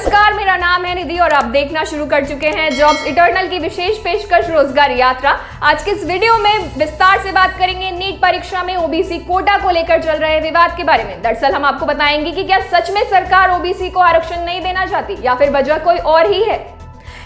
नमस्कार, मेरा नाम है निधि और आप देखना शुरू कर चुके हैं जॉब्स इटर्नल की विशेष पेशकश रोजगार यात्रा। आज के इस वीडियो में विस्तार से बात करेंगे नीट परीक्षा में ओबीसी कोटा को लेकर चल रहे विवाद के बारे में। दरअसल हम आपको बताएंगे कि क्या सच में सरकार ओबीसी को आरक्षण नहीं देना चाहती या फिर वजह कोई और ही है।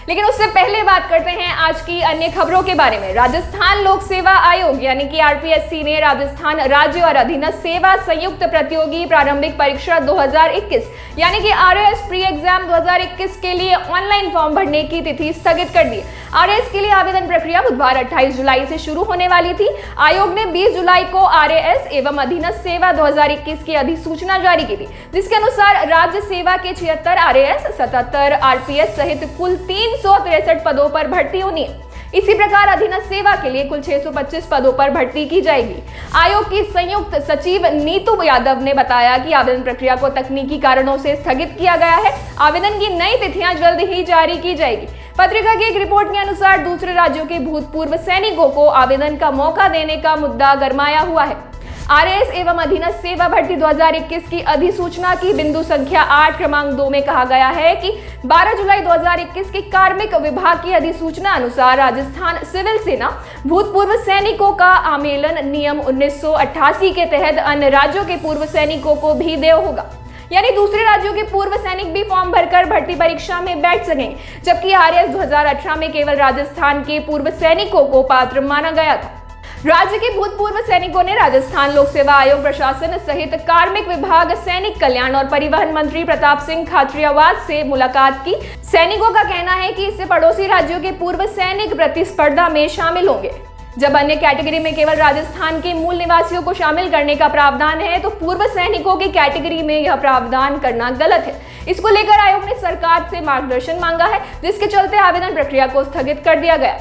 लेकिन उससे पहले बात करते हैं आज की अन्य खबरों के बारे में। राजस्थान लोक सेवा आयोग यानी कि आरपीएससी ने राजस्थान राज्य और अधीनस्थ सेवा संयुक्त प्रतियोगी प्रारंभिक परीक्षा 2021 यानी कि आरएएस प्री एग्जाम 2021 के लिए ऑनलाइन फॉर्म भरने की तिथि स्थगित कर दी। आरएएस के लिए आवेदन प्रक्रिया बुधवार 28 जुलाई से शुरू होने वाली थी। आयोग ने 20 जुलाई को आरएएस एवं अधीनस्थ सेवा 2021 की अधिसूचना जारी की थी, जिसके अनुसार राज्य सेवा के 76 आरएएस, 77 आरपीएस सहित कुल 363 पदों पर भर्ती होनी है। इसी प्रकार अधीनस्थ सेवा के लिए कुल 625 पदों पर भर्ती की जाएगी। आयोग की संयुक्त सचिव नीतू यादव ने बताया कि आवेदन प्रक्रिया को तकनीकी कारणों से स्थगित किया गया है। आवेदन की नई तिथियां जल्द ही जारी की जाएगी। पत्रिका की एक रिपोर्ट के अनुसार दूसरे राज्यों के भूतपूर्व सैनिकों को आवेदन का मौका देने का मुद्दा गरमाया हुआ है। आरएएस एवं अधीनस्थ सेवा भर्ती 2021 की अधिसूचना की बिंदु संख्या 8 क्रमांक 2 में कहा गया है कि 12 जुलाई 2021 की कार्मिक विभाग की अधिसूचना अनुसार राजस्थान सिविल सेना भूतपूर्व सैनिकों का आमेलन नियम 1988 के तहत अन्य राज्यों के पूर्व सैनिकों को भी देय होगा। यानी दूसरे राज्यों के पूर्व सैनिक भी फॉर्म भरकर भर्ती परीक्षा में बैठ सकेंगे, जबकि आरएएस 2018 में केवल राजस्थान के पूर्व सैनिकों को पात्र माना गया था। राज्य के भूतपूर्व सैनिकों ने राजस्थान लोक सेवा आयोग प्रशासन सहित कार्मिक विभाग, सैनिक कल्याण और परिवहन मंत्री प्रताप सिंह खाचरियावास से मुलाकात की। सैनिकों का कहना है कि इससे पड़ोसी राज्यों के पूर्व सैनिक प्रतिस्पर्धा में शामिल होंगे। जब अन्य कैटेगरी में केवल राजस्थान के मूल निवासियों को शामिल करने का प्रावधान है, तो पूर्व सैनिकों की कैटेगरी में यह प्रावधान करना गलत है। इसको लेकर आयोग ने सरकार से मार्गदर्शन मांगा है, जिसके चलते आवेदन प्रक्रिया को स्थगित कर दिया गया।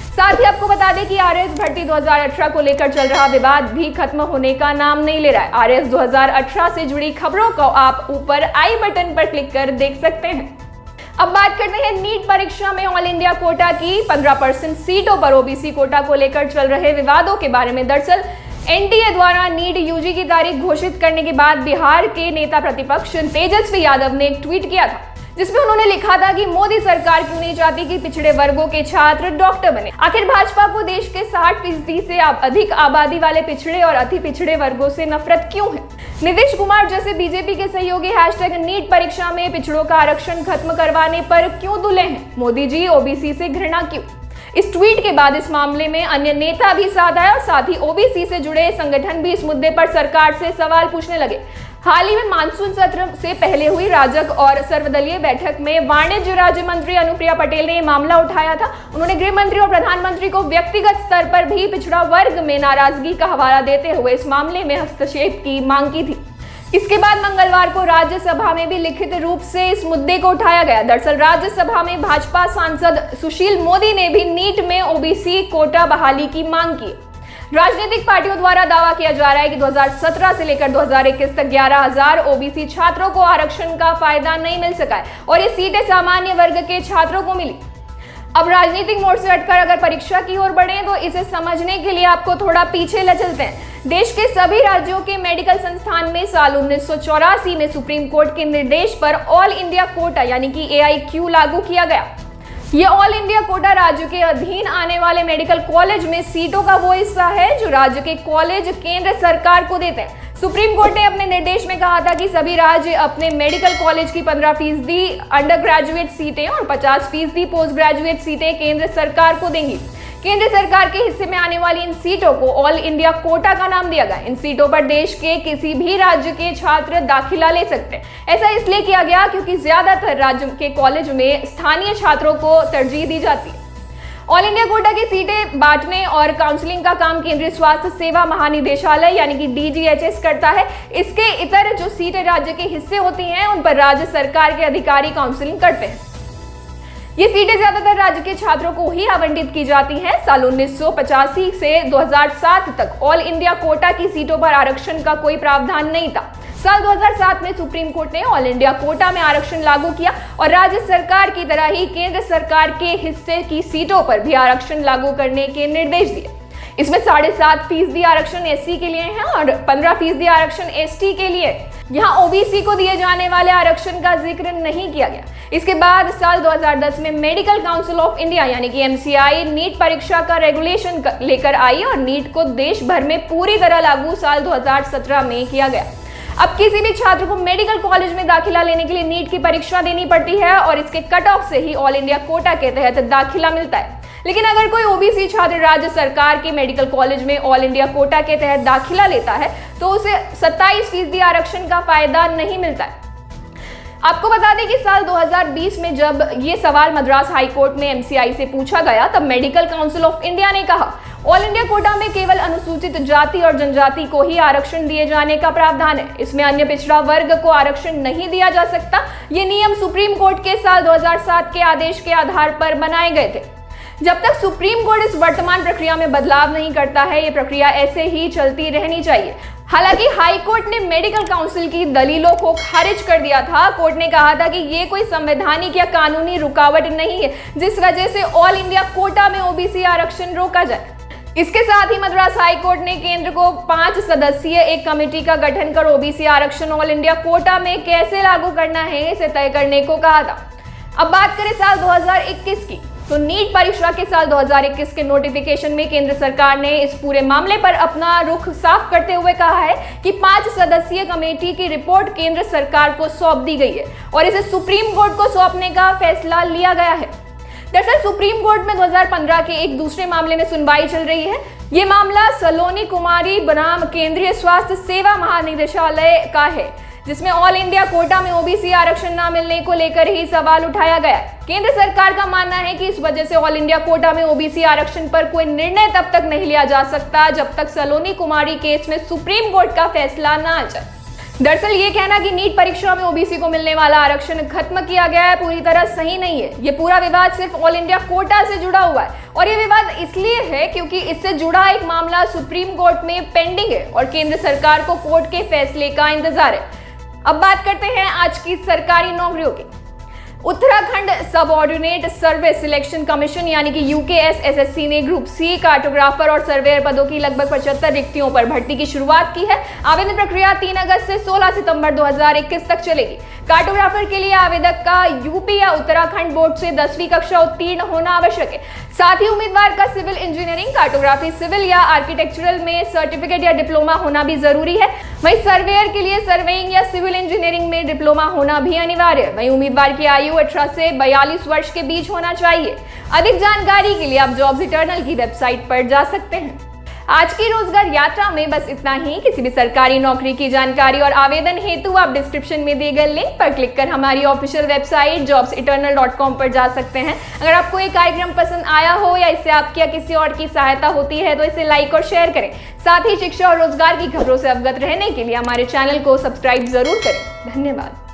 साथ ही आपको बता दें कि आरएएस भर्ती 2018 को लेकर चल रहा विवाद भी खत्म होने का नाम नहीं ले रहा है। आरएएस 2018 से जुड़ी खबरों को आप ऊपर आई बटन पर क्लिक कर देख सकते हैं। अब बात करते हैं नीट परीक्षा में ऑल इंडिया कोटा की 15% सीटों पर ओबीसी कोटा को लेकर चल रहे विवादों के बारे में। दरअसल एनटीए द्वारा नीट यूजी की तारीख घोषित करने के बाद बिहार के नेता प्रतिपक्ष तेजस्वी यादव ने एक ट्वीट किया था, जिसमें उन्होंने लिखा था कि मोदी सरकार क्यों नहीं चाहती कि पिछड़े वर्गों के छात्र डॉक्टर बने। आखिर भाजपा को देश के 60% से अधिक आबादी वाले पिछड़े और अति पिछड़े वर्गों से नफरत क्यों है। नीतीश कुमार जैसे बीजेपी के सहयोगी #नीट परीक्षा में पिछड़ों का आरक्षण खत्म करवाने पर क्यों तुले हैं। मोदी जी ओबीसी से घृणा क्यों। इस ट्वीट के बाद इस मामले में अन्य नेता भी साथ आए और साथ ही ओबीसी से जुड़े संगठन भी इस मुद्दे पर सरकार से सवाल पूछने लगे। हाल ही में मानसून सत्र से पहले हुई राजग और सर्वदलीय बैठक में वाणिज्य राज्य मंत्री अनुप्रिया पटेल ने यह मामला उठाया था। उन्होंने गृह मंत्री और प्रधानमंत्री को व्यक्तिगत स्तर पर भी पिछड़ा वर्ग में नाराजगी का हवाला देते हुए इस मामले में हस्तक्षेप की मांग की थी। इसके बाद मंगलवार को राज्यसभा में भी लिखित रूप से इस मुद्दे को उठाया गया। दरअसल राज्यसभा में भाजपा सांसद सुशील मोदी ने भी नीट में ओबीसी कोटा बहाली की मांग की। राजनीतिक पार्टियों द्वारा दावा किया जा रहा है कि 2017 से लेकर 2021 तक 11,000 ओबीसी छात्रों को आरक्षण का फायदा नहीं मिल सका है और ये सीटें सामान्य वर्ग के छात्रों को मिली। अब राजनीतिक मोड़ से हटकर अगर परीक्षा की ओर बढ़े तो इसे समझने के लिए आपको थोड़ा पीछे ले चलते हैं। देश के सभी राज्यों के मेडिकल संस्थान में साल 1984 में सुप्रीम कोर्ट के निर्देश पर ऑल इंडिया कोटा यानी कि AIQ लागू किया गया। ये ऑल इंडिया कोटा राज्य के अधीन आने वाले मेडिकल कॉलेज में सीटों का वो हिस्सा है जो राज्य के कॉलेज केंद्र सरकार को देते हैं। सुप्रीम कोर्ट ने अपने निर्देश में कहा था कि सभी राज्य अपने मेडिकल कॉलेज की 15% अंडर ग्रेजुएट सीटें और 50% पोस्ट ग्रेजुएट सीटें केंद्र सरकार को देंगी। केंद्र सरकार के हिस्से में आने वाली इन सीटों को ऑल इंडिया कोटा का नाम दिया गया। इन सीटों पर देश के किसी भी राज्य के छात्र दाखिला ले सकते हैं। ऐसा इसलिए किया गया क्योंकि ज्यादातर राज्य के कॉलेज में स्थानीय छात्रों को तरजीह दी जाती है। ऑल इंडिया कोटा की सीटें बांटने और काउंसलिंग का काम केंद्रीय स्वास्थ्य सेवा महानिदेशालय यानी कि DGHS करता है। इसके इतर जो सीटें राज्य के हिस्से होती हैं उन पर राज्य सरकार के अधिकारी काउंसलिंग करते हैं। ये सीटें ज्यादातर राज्य के छात्रों को ही आवंटित की जाती हैं। साल 1985 से 2007 तक ऑल इंडिया कोटा की सीटों पर आरक्षण का कोई प्रावधान नहीं था। साल 2007 में सुप्रीम कोर्ट ने ऑल इंडिया कोटा में आरक्षण लागू किया और राज्य सरकार की तरह ही केंद्र सरकार के हिस्से की सीटों पर भी आरक्षण लागू करने के निर्देश दिए। इसमें 7.5% आरक्षण SC के लिए है और 15% आरक्षण ST के लिए। यहाँ ओबीसी को दिए जाने वाले आरक्षण का जिक्र नहीं किया गया। इसके बाद साल 2010 में मेडिकल काउंसिल ऑफ इंडिया यानी कि एमसीआई नीट परीक्षा का रेगुलेशन लेकर आई और नीट को देश भर में पूरी तरह लागू साल 2017 में किया गया। अब किसी भी छात्र को मेडिकल कॉलेज में दाखिला लेने के लिए नीट की परीक्षा देनी पड़ती है और इसके कट ऑफ से ही ऑल इंडिया कोटा के तहत दाखिला मिलता है। लेकिन अगर कोई ओबीसी छात्र राज्य सरकार के मेडिकल कॉलेज में ऑल इंडिया कोटा के तहत दाखिला लेता है तो उसे 27% आरक्षण का फायदा नहीं मिलता है। आपको बता दें कि साल 2020 में जब ये सवाल मद्रास हाई कोर्ट में एमसीआई से पूछा गया तब मेडिकल काउंसिल ऑफ इंडिया ने कहा ऑल इंडिया कोटा में केवल अनुसूचित जाति और जनजाति को ही आरक्षण दिए जाने का प्रावधान है। इसमें अन्य पिछड़ा वर्ग को आरक्षण नहीं दिया जा सकता। ये नियम सुप्रीम कोर्ट के साल 2007 के आदेश के आधार पर बनाए गए थे। जब तक सुप्रीम कोर्ट इस वर्तमान प्रक्रिया में बदलाव नहीं करता है ये प्रक्रिया ऐसे ही चलती रहनी चाहिए। हालांकि हाई कोर्ट ने मेडिकल काउंसिल की दलीलों को खारिज कर दिया था। कोर्ट ने कहा था कि ये कोई संवैधानिक या कानूनी रुकावट नहीं है जिस वजह से ऑल इंडिया कोटा में ओबीसी आरक्षण रोका जाए। इसके साथ ही मद्रास हाई कोर्ट ने केंद्र को 5 सदस्यीय एक कमेटी का गठन कर ओबीसी आरक्षण ऑल इंडिया कोटा में कैसे लागू करना है इसे तय करने को कहा था। अब बात करें साल 2021 की तो नीट परीक्षा के साल 2021 के नोटिफिकेशन में केंद्र सरकार ने इस पूरे मामले पर अपना रुख साफ करते हुए कहा है कि 5 सदस्यीय कमेटी की रिपोर्ट केंद्र सरकार को सौंप दी गई है और इसे सुप्रीम कोर्ट को सौंपने का फैसला लिया गया है। दरअसल सुप्रीम कोर्ट में 2015 के एक दूसरे मामले में सुनवाई चल रही है। ये मामला सलोनी कुमारी बनाम केंद्रीय स्वास्थ्य सेवा महानिदेशालय का है जिसमें ऑल इंडिया कोटा में ओबीसी आरक्षण न मिलने को लेकर ही सवाल उठाया गया। केंद्र सरकार का मानना है कि इस वजह से ऑल इंडिया कोटा में ओबीसी आरक्षण पर कोई निर्णय तब तक नहीं लिया जा सकता जब तक सलोनी कुमारी केस में सुप्रीम कोर्ट का फैसला न आ जाए। दरअसल ये कहना कि नीट परीक्षा में ओबीसी को मिलने वाला आरक्षण खत्म किया गया है पूरी तरह सही नहीं है। ये पूरा विवाद सिर्फ ऑल इंडिया कोटा से जुड़ा हुआ है और ये विवाद इसलिए है क्योंकि इससे जुड़ा एक मामला सुप्रीम कोर्ट में पेंडिंग है और केंद्र सरकार को कोर्ट के फैसले का इंतजार है। अब बात करते हैं आज की सरकारी नौकरियों की। Uttarakhand subordinate service selection commission यानी कि यूकेएसएसएससी ने ग्रुप सी कार्टोग्राफर और सर्वेयर पदों की लगभग 75 रिक्तियों पर भर्ती की शुरुआत की है। आवेदन प्रक्रिया 3 अगस्त से 16 सितंबर 2021 तक चलेगी। कार्टोग्राफर के लिए आवेदक का यूपी या उत्तराखंड बोर्ड से 10वीं कक्षा उत्तीर्ण होना आवश्यक है। साथ ही उम्मीदवार का सिविल इंजीनियरिंग, कार्टोग्राफी, सिविल या आर्किटेक्चरल में सर्टिफिकेट या डिप्लोमा होना भी जरूरी है। वहीं सर्वेयर के लिए सर्वेइंग या सिविल इंजीनियरिंग में डिप्लोमा होना भी अनिवार्य है। वहीं उम्मीदवार की आयु 18 से 42 वर्ष के बीच होना चाहिए। अधिक जानकारी के लिए आप जॉब्स इटर्नल की वेबसाइट पर जा सकते हैं। आज की रोजगार यात्रा में बस इतना ही। किसी भी सरकारी नौकरी की जानकारी और आवेदन हेतु आप डिस्क्रिप्शन में दिए गए लिंक पर क्लिक कर हमारी ऑफिशियल वेबसाइट jobseternal.com पर जा सकते हैं। अगर आपको ये कार्यक्रम पसंद आया हो या इससे आपकी या किसी और की सहायता होती है तो इसे लाइक और शेयर करें। साथ ही शिक्षा और रोजगार की खबरों से अवगत रहने के लिए हमारे चैनल को सब्सक्राइब जरूर करें। धन्यवाद।